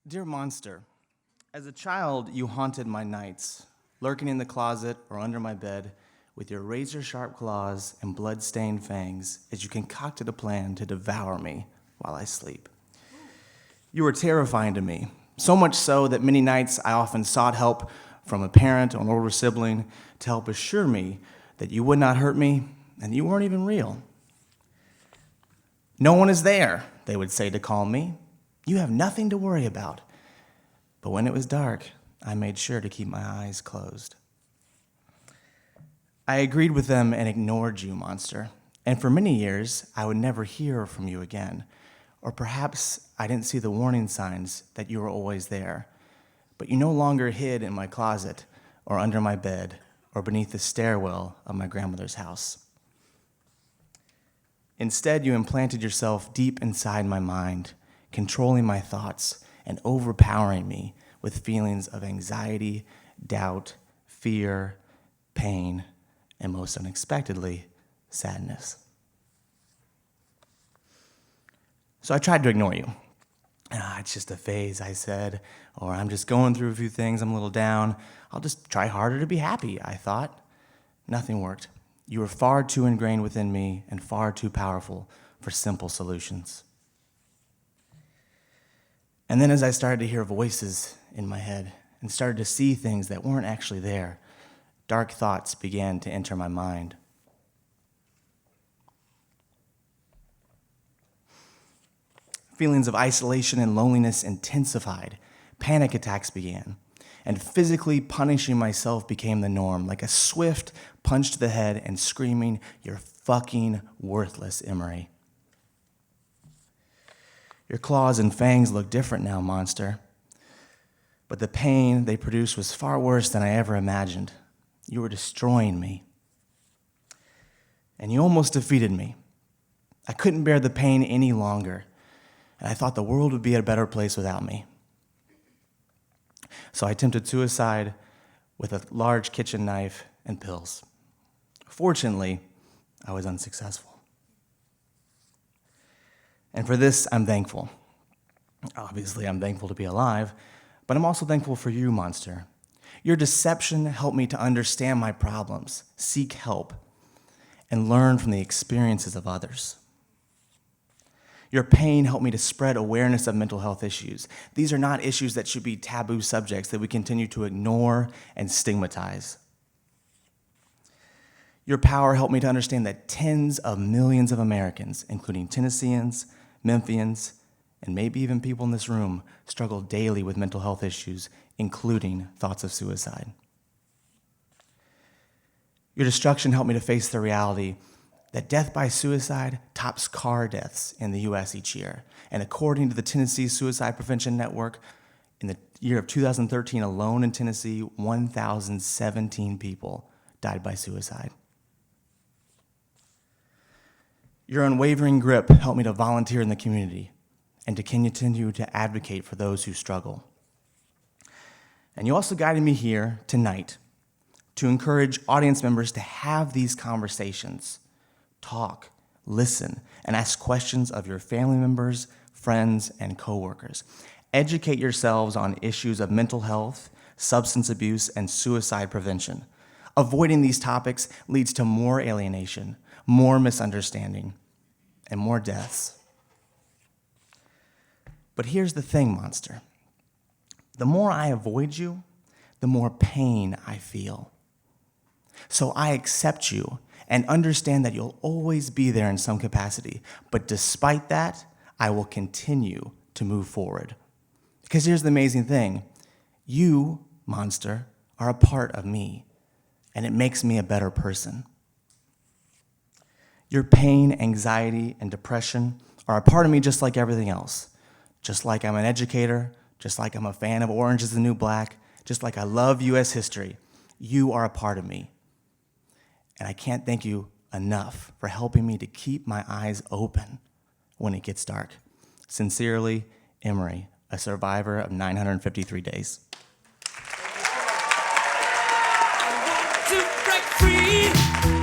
Dear Monster, as a child, you haunted my nights, lurking in the closet or under my bed with your razor-sharp claws and blood-stained fangs as you concocted a plan to devour me while I sleep. You were terrifying to me, so much so that many nights I often sought help from a parent or an older sibling to help assure me that you would not hurt me and you weren't even real. "No one is there," they would say to calm me. "You have nothing to worry about." But when it was dark, I made sure to keep my eyes closed. I agreed with them and ignored you, Monster. And for many years, I would never hear from you again. Or perhaps I didn't see the warning signs that you were always there. But you no longer hid in my closet or under my bed or beneath the stairwell of my grandmother's house. Instead, you implanted yourself deep inside my mind, controlling my thoughts and overpowering me with feelings of anxiety, doubt, fear, pain, and most unexpectedly, sadness. So I tried to ignore you. It's just a phase, I said, or I'm just going through a few things, I'm a little down. I'll just try harder to be happy, I thought. Nothing worked. You were far too ingrained within me and far too powerful for simple solutions. And then as I started to hear voices in my head and started to see things that weren't actually there, dark thoughts began to enter my mind. Feelings of isolation and loneliness intensified. Panic attacks began, and physically punishing myself became the norm, like a swift punch to the head and screaming, "You're fucking worthless, Emory." Your claws and fangs look different now, Monster. But the pain they produced was far worse than I ever imagined. You were destroying me. And you almost defeated me. I couldn't bear the pain any longer, and I thought the world would be a better place without me. So I attempted suicide with a large kitchen knife and pills. Fortunately, I was unsuccessful. And for this, I'm thankful. Obviously, I'm thankful to be alive, but I'm also thankful for you, Monster. Your deception helped me to understand my problems, seek help, and learn from the experiences of others. Your pain helped me to spread awareness of mental health issues. These are not issues that should be taboo subjects that we continue to ignore and stigmatize. Your power helped me to understand that tens of millions of Americans, including Tennesseans, Memphians, and maybe even people in this room, struggle daily with mental health issues, including thoughts of suicide. Your destruction helped me to face the reality that death by suicide tops car deaths in the U.S. each year. And according to the Tennessee Suicide Prevention Network, in the year of 2013 alone in Tennessee, 1,017 people died by suicide. Your unwavering grip helped me to volunteer in the community and to continue to advocate for those who struggle. And you also guided me here tonight to encourage audience members to have these conversations, talk, listen, and ask questions of your family members, friends, and coworkers. Educate yourselves on issues of mental health, substance abuse, and suicide prevention. Avoiding these topics leads to more alienation, more misunderstanding, and more deaths. But here's the thing, Monster. The more I avoid you, the more pain I feel. So I accept you and understand that you'll always be there in some capacity. But despite that, I will continue to move forward. Because here's the amazing thing. You, Monster, are a part of me, and it makes me a better person. Your pain, anxiety, and depression are a part of me just like everything else. Just like I'm an educator, just like I'm a fan of Orange is the New Black, just like I love U.S. history, you are a part of me. And I can't thank you enough for helping me to keep my eyes open when it gets dark. Sincerely, Emory, a survivor of 953 days. To break free.